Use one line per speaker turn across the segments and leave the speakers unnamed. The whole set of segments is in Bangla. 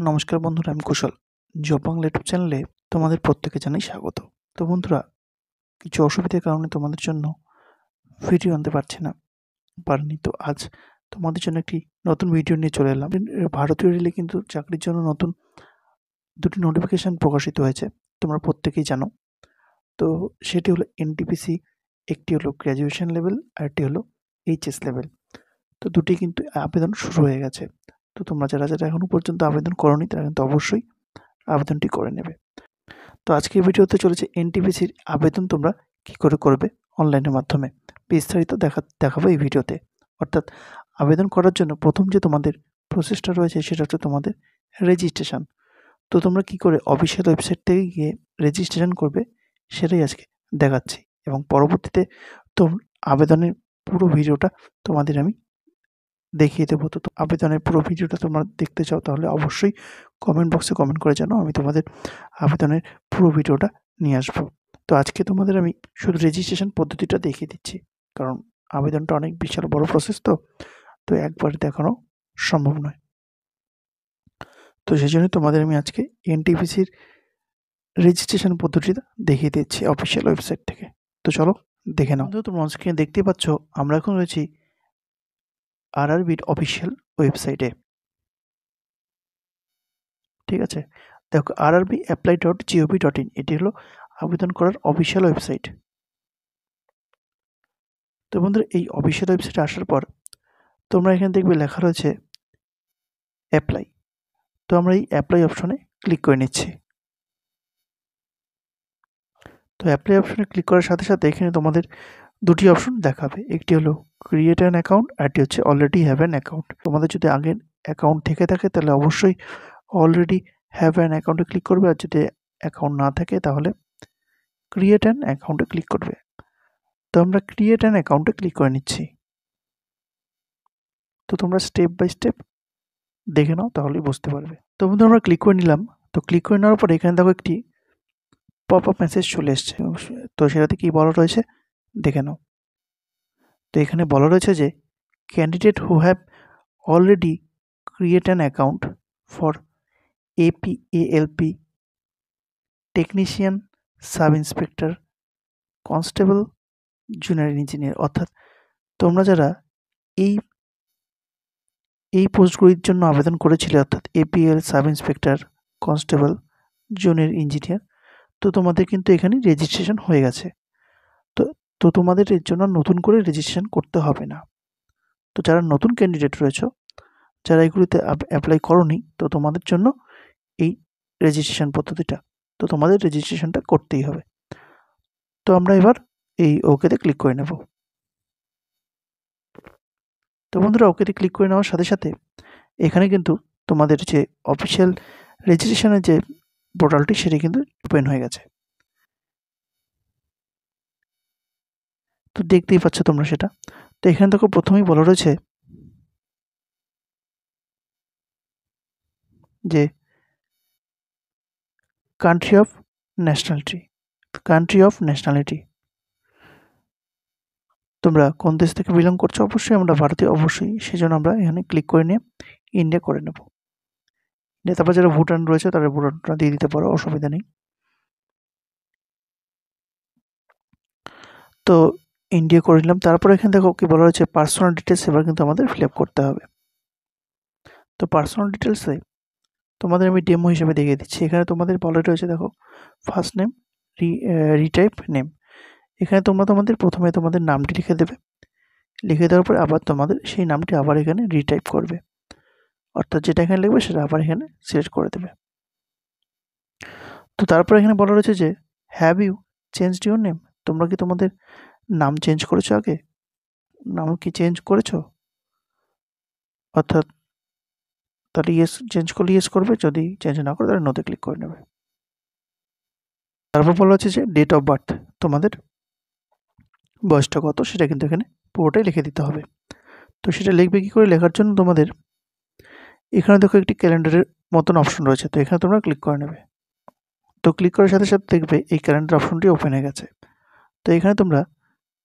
নমস্কার বন্ধুরা, আমি কুশল। জব বাংলা ইউটিউব চ্যানেলে তোমাদের প্রত্যেকে জানাই স্বাগত। তো বন্ধুরা, কিছু অসুবিধার কারণে তোমাদের জন্য ভিডিও আনতে পারিনি। তো আজ তোমাদের জন্য একটি নতুন ভিডিও নিয়ে চলে এলাম। ভারতীয় রেলে কিন্তু চাকরির জন্য নতুন দুটি নোটিফিকেশন প্রকাশিত হয়েছে, তোমরা প্রত্যেকেই জানো। তো সেটি হলো এনটিপিসি, একটি হলো গ্র্যাজুয়েশন লেভেল আর একটি হলো এইচএস লেভেল। তো দুটি কিন্তু আবেদন শুরু হয়ে গেছে। তো তোমরা যারা এখনো পর্যন্ত আবেদন করোনি তারা কিন্তু অবশ্যই আবেদনটি করে নেবে। তো আজকের ভিডিওতে চলেছে এনটিপিসির আবেদন তোমরা কি করে করবে অনলাইনের মাধ্যমে, বিস্তারিত দেখাবো এই ভিডিওতে। অর্থাৎ আবেদন করার জন্য প্রথম যে তোমাদের প্রসেসটা রয়েছে সেটা হচ্ছে তোমাদের রেজিস্ট্রেশন। তো তোমরা কি করে অফিসিয়াল ওয়েবসাইট থেকে গিয়ে রেজিস্ট্রেশন করবে সেটাই আজকে দেখাচ্ছি, এবং পরবর্তীতে তো আবেদনের পুরো ভিডিওটা তোমাদের আমি দেখিয়ে দেবো। তো আবেদনের পুরো ভিডিওটা তোমরা দেখতে চাও তাহলে অবশ্যই কমেন্ট বক্সে কমেন্ট করে জানাও, আমি তোমাদের আবেদনের পুরো ভিডিওটা নিয়ে আসবো। তো আজকে তোমাদের আমি শুধু রেজিস্ট্রেশন পদ্ধতিটা দেখিয়ে দিচ্ছি, কারণ আবেদনটা অনেক বিশাল বড় প্রসেস, তো একবার দেখানো সম্ভব নয়। তো সেই জন্য তোমাদের আমি আজকে এনটিপিসির রেজিস্ট্রেশন পদ্ধতিটা দেখিয়ে দিচ্ছি অফিসিয়াল ওয়েবসাইট থেকে। তো চলো দেখে নাও। তোমরা স্ক্রিনে দেখতেই পাচ্ছ আমরা এখন রয়েছি আরআরবির অফিসিয়াল ওয়েবসাইটে। ঠিক আছে, দেখো rrbapply.gov.in, এটি হলো আবেদন করার অফিসিয়াল ওয়েবসাইট। তো বন্ধুরা, এই অফিসিয়াল ওয়েবসাইটে আসার পর তোমরা এখানে দেখবে লেখা রয়েছে অ্যাপ্লাই। তো আমরা এই অ্যাপ্লাই অপশনে ক্লিক করে নিচ্ছি। তো অ্যাপ্লাই অপশনে ক্লিক করার সাথে সাথে এখানে তোমাদের দুটি অপশন দেখাবে, একটি হলো ক্রিয়েট অ্যান অ্যাকাউন্ট, আর একটি হচ্ছে অলরেডি হ্যাভ অ্যান অ্যাকাউন্ট। তোমাদের যদি আগের অ্যাকাউন্ট থেকে থাকে তাহলে অবশ্যই অলরেডি হ্যাভ অ্যান অ্যাকাউন্টে ক্লিক করবে, আর যদি অ্যাকাউন্ট না থাকে তাহলে ক্রিয়েট অ্যান অ্যাকাউন্টে ক্লিক করবে। তো আমরা ক্রিয়েট অ্যান অ্যাকাউন্টে ক্লিক করে নিচ্ছি। তো তোমরা স্টেপ বাই স্টেপ দেখে নাও, তাহলেই বুঝতে পারবে। তো বন্ধু, আমরা ক্লিক করে নিলাম। তো ক্লিক করে নেওয়ার পর এখানে দেখো একটি পপ আপ মেসেজ চলে এসছে। তো সেটাতে কি বলা রয়েছে দেখে নাও। তো এখানে বলা রয়েছে যে candidate who have already create an account for APLP technician, sub inspector, constable, junior engineer. অর্থাৎ তোমরা যারা এই পোস্টগুলির জন্য আবেদন করেছিলে, অর্থাৎ APL, sub inspector, constable, junior engineer, তো তোমাদের কিন্তু এখানে রেজিস্ট্রেশন হয়ে গেছে। তো তো তোমাদের এর জন্য নতুন করে রেজিস্ট্রেশন করতে হবে না। তো যারা নতুন ক্যান্ডিডেট রয়েছে, যারা এগুলিতে অ্যাপ্লাই করোনি, তো তোমাদের জন্য এই রেজিস্ট্রেশন পদ্ধতিটা, তো তোমাদের রেজিস্ট্রেশনটা করতেই হবে। তো আমরা এবার এই ওকেতে ক্লিক করে নেব। তো বন্ধুরা, ওকেতে ক্লিক করে নেওয়ার সাথে সাথে এখানে কিন্তু তোমাদের যে অফিসিয়াল রেজিস্ট্রেশনের যে পোর্টালটি সেটি কিন্তু ওপেন হয়ে গেছে। তো দেখতেই পাচ্ছ তোমরা সেটা। তো এখানে দেখো প্রথমেই বলা রয়েছে যে কান্ট্রি অফ ন্যাশনালিটি, তোমরা কোন দেশ থেকে বিলং করছো। অবশ্যই আমরা ভারতীয়, অবশ্যই, সেই জন্য আমরা এখানে ক্লিক করে নিয়ে ইন্ডিয়া করে নেব। তারপর যারা ভুটান রয়েছে তারা ভুটানটা দিয়ে দিতে পারো, অসুবিধা নেই। তো ইন্ডিয়া করে নিলাম। তারপর এখানে দেখো কি বলা রয়েছে পার্সোনাল ডিটেলস, এবার কিন্তু আমাদের ফিল আপ করতে হবে। তো পার্সোনাল ডিটেলসে তোমাদের আমি ডেমো হিসেবে দেখিয়ে দিচ্ছি। এখানে তোমাদের বলা রয়েছে দেখো ফার্স্ট নেম, রিটাইপ নেম। এখানে তোমরা প্রথমে তোমাদের নামটি লিখে দেবে। লিখে দেওয়ার পর আবার তোমাদের সেই নামটি আবার এখানে রিটাইপ করবে, অর্থাৎ যেটা এখানে লিখবে সেটা আবার এখানে সিলেক্ট করে দেবে। তো তারপর এখানে বলা রয়েছে যে have you changed your name, তোমরা কি তোমাদের নাম চেঞ্জ করেছো? আগে নাম কি চেঞ্জ করেছো? অর্থাৎ তাহলে ইয়েস, চেঞ্জ করলে ইয়েস করবে, যদি চেঞ্জ না করে তাহলে নোতে ক্লিক করে নেবে। তারপর বলা হচ্ছে যে ডেট অফ বার্থ, তোমাদের বয়সটা কত সেটা কিন্তু এখানে পুরোটাই লিখে দিতে হবে। তো সেটা লিখবে কী করে? লেখার জন্য তোমাদের এখানে দেখো একটি ক্যালেন্ডারের মতন অপশন রয়েছে, তো এখানে তোমরা ক্লিক করে নেবে। তো ক্লিক করার সাথে সাথে দেখবে এই ক্যালেন্ডার অপশনটি ওপেন হয়ে গেছে। তো এখানে তোমরা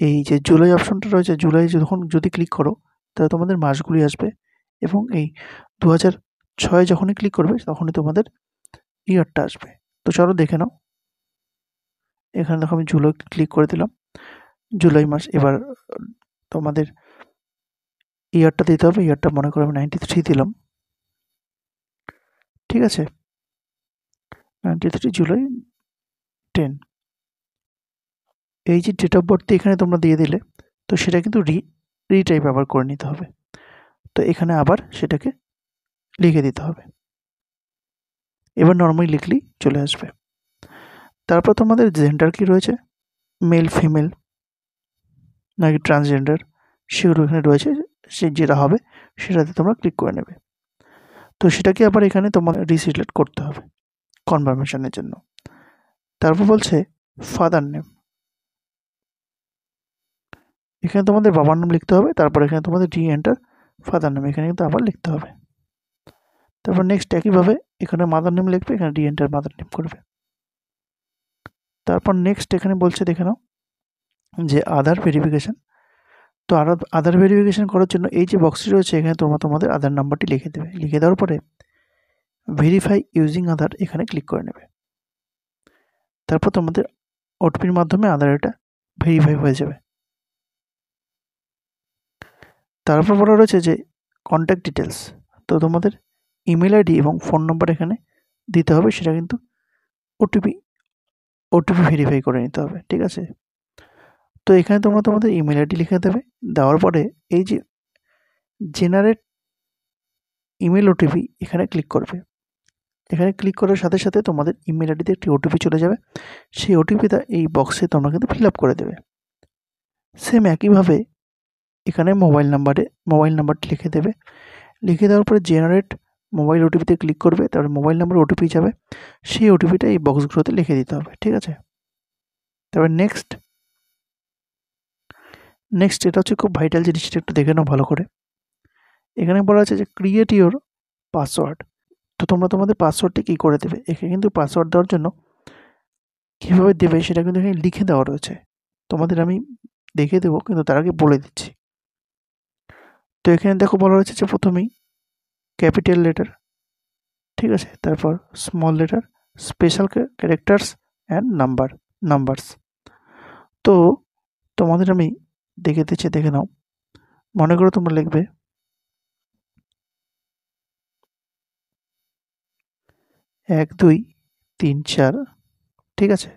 এই যে জুলাই অপশনটা রয়েছে, জুলাই যদি ক্লিক করো তাহলে তোমাদের মাসগুলি আসবে, এবং এই 6 যখনই ক্লিক করবে তখনই তোমাদের ইয়ারটা আসবে। তো চলো দেখে নাও। এখানে দেখো আমি জুলাই ক্লিক করে দিলাম, জুলাই মাস। এবার তোমাদের ইয়ারটা দিতে হবে। ইয়ারটা মনে করো আমি 93 দিলাম, ঠিক আছে, 93 জুলাই 10। এই যে ডেট অফ বার্থ এখানে তোমরা দিয়ে দিলে, তো সেটা কিন্তু রিটাইপ আবার করে নিতে হবে। তো এখানে আবার সেটাকে লিখে দিতে হবে। এবার নর্মালি লিখলেই চলে আসবে। তারপর তোমাদের জেন্ডার কি রয়েছে, মেল ফিমেল নাকি ট্রান্সজেন্ডার, সেগুলো এখানে রয়েছে। সে যেটা হবে সেটাতে তোমরা ক্লিক করে নেবে। তো সেটাকে আবার এখানে তোমার রিসিলেক্ট করতে হবে কনফার্মেশনের জন্য। তারপর বলছে ফাদার নেম, এখানে তোমাদের বাবার নাম লিখতে হবে। তারপর এখানে তোমাদের এন্টার ফাদার নেম, এখানে কিন্তু আবার লিখতে হবে। তারপর নেক্সট একইভাবে এখানে মাদার নেম লিখবে, এখানে এন্টার মাদার নেম করবে। তারপর নেক্সট এখানে বলছে দেখে নাও যে আধার ভেরিফিকেশান। তো আধার ভেরিফিকেশান করার জন্য এই যে বক্সটি রয়েছে এখানে তোমরা তোমাদের আধার নাম্বারটি লিখে দেবে। লিখে দেওয়ার পরে ভেরিফাই ইউজিং আধার এখানে ক্লিক করে নেবে। তারপর তোমাদের ওটিপির মাধ্যমে আধার এটা ভেরিফাই হয়ে যাবে। তারপর বলা রয়েছে যে কন্ট্যাক্ট ডিটেলস, তো তোমাদের ইমেল আইডি এবং ফোন নম্বর এখানে দিতে হবে। সেটা কিন্তু ওটিপি ভেরিফাই করে নিতে হবে, ঠিক আছে। তো এখানে তোমরা তোমাদের ইমেল আইডি লিখে দেবে। দেওয়ার পরে এই যে জেনারেট ইমেল ওটিপি এখানে ক্লিক করবে। এখানে ক্লিক করার সাথে সাথে তোমাদের ইমেল আইডিতে একটি ওটিপি চলে যাবে। সেই ওটিপিটা এই বক্সে তোমরা কিন্তু ফিল আপ করে দেবে। সেম একইভাবে এখানে মোবাইল নাম্বারটি লিখে দেবে। লিখে দেওয়ার পরে জেনারেট মোবাইল ওটিপিতে ক্লিক করবে। তারপরে মোবাইল নাম্বার ওটিপি যাবে, সেই ওটিপিটা এই বক্সগুলোতে লিখে দিতে হবে, ঠিক আছে। তারপর নেক্সট এটা হচ্ছে খুব ভাইটাল জিনিসটা, একটু দেখে নাও ভালো করে। এখানে বলা আছে যে ক্রিয়েট ইওর পাসওয়ার্ড। তো তোমরা তোমাদের পাসওয়ার্ডটি কী করে দেবে। এখানে কিন্তু পাসওয়ার্ড দেওয়ার জন্য কীভাবে দেবে সেটা কিন্তু এখানে লিখে দেওয়া রয়েছে। তোমাদের আমি দেখিয়ে দেবো, কিন্তু তার আগে বলে দিচ্ছি। তো এখানে দেখো বলা রয়েছে যে প্রথমেই ক্যাপিটাল লেটার, ঠিক আছে, তারপর small letter, special characters and numbers. তো তোমাদের আমি দেখে দিচ্ছি, দেখে নাও। মনে করো তোমরা লিখবে 1 2 3 4, ঠিক আছে।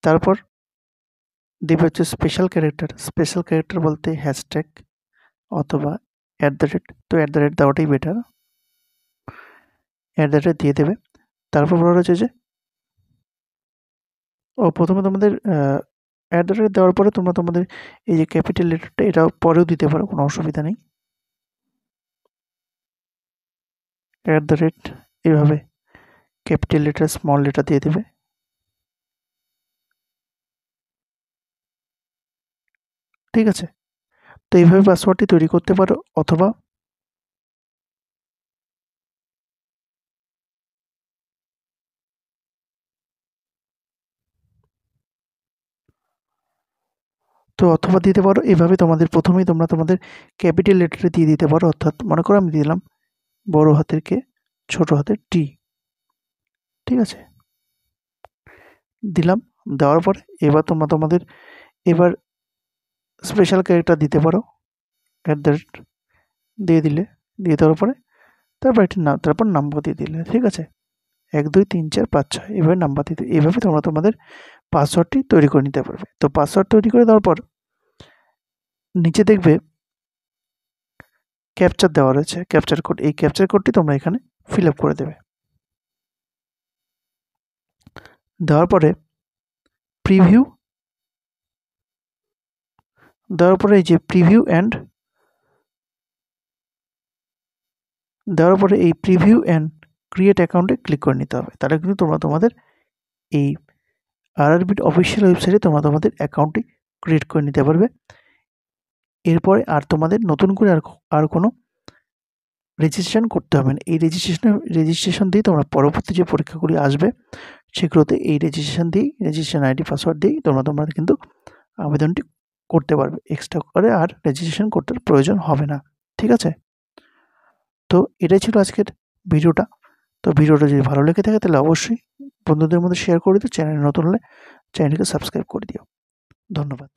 তারপর দেবে হচ্ছে স্পেশাল ক্যারেক্টার বলতে হ্যাশট্যাগ অথবা @ তো @ দেওয়াটাই বেটার, @ দিয়ে দেবে। তারপর বলা রয়েছে যে প্রথমে তোমাদের @ দেওয়ার পরে তোমরা তোমাদের এই যে ক্যাপিটাল লেটারটা এটাও পরেও দিতে পারো, কোনো অসুবিধা নেই। @ এভাবে ক্যাপিটাল লেটার স্মল লেটার দিয়ে দেবে, ঠিক আছে। তো এইভাবে পাসওয়ার্ডটি তৈরি করতে পারো। অথবা দিতে পারো এভাবে। তোমাদের প্রথমেই তোমরা তোমাদের ক্যাপিটাল লেটারে দিয়ে দিতে পারো। অর্থাৎ মনে করো আমি দিলাম বড় হাতের কে, ছোট হাতের টি, ঠিক আছে, দিলাম। দেওয়ার পরে এবার তোমরা তোমাদের এবার স্পেশাল ক্যারেক্টার দিতে পারো, @ দিয়ে দিলে। দিয়ে দেওয়ার পরে তারপর একটি নাম, তারপর নাম্বার দিয়ে দিলে, ঠিক আছে। 1 2 3 4 5 6 এভাবে নাম্বার দিতে, এভাবে তোমরা তোমাদের পাসওয়ার্ডটি তৈরি করে নিতে পারবে। তো পাসওয়ার্ড তৈরি করে দেওয়ার পর নিচে দেখবে ক্যাপচার দেওয়া রয়েছে, ক্যাপচার কোড। এই ক্যাপচার কোডটি তোমরা এখানে ফিল আপ করে দেবে। দেওয়ার পরে প্রিভিউ দেওয়ার পরে এই যে প্রিভিউ অ্যান্ড ক্রিয়েট অ্যাকাউন্টে ক্লিক করে নিতে হবে। তাহলে কিন্তু তোমরা তোমাদের এই আরআরবির অফিসিয়াল ওয়েবসাইটে তোমরা তোমাদের অ্যাকাউন্টটি ক্রিয়েট করে নিতে পারবে। এরপরে আর তোমাদের নতুন করে আর কোনো রেজিস্ট্রেশন করতে হবে না। এই রেজিস্ট্রেশন দিয়ে তোমরা পরবর্তী যে পরীক্ষাগুলি আসবে সেগুলোতে এই রেজিস্ট্রেশন আইডি পাসওয়ার্ড দিয়েই তোমরা কিন্তু আবেদনটি করতে পারবে। এক্সট্রা করে আর রেজিস্ট্রেশন করতে প্রয়োজন হবে না, ঠিক আছে। তো এটাই ছিল আজকের ভিডিওটা। তো ভিডিওটা যদি ভালো লেগে থাকে তাহলে অবশ্যই বন্ধুদের মধ্যে শেয়ার করে দিও। চ্যানেলে নতুন হলে চ্যানেলটিকে সাবস্ক্রাইব করে দিও। ধন্যবাদ।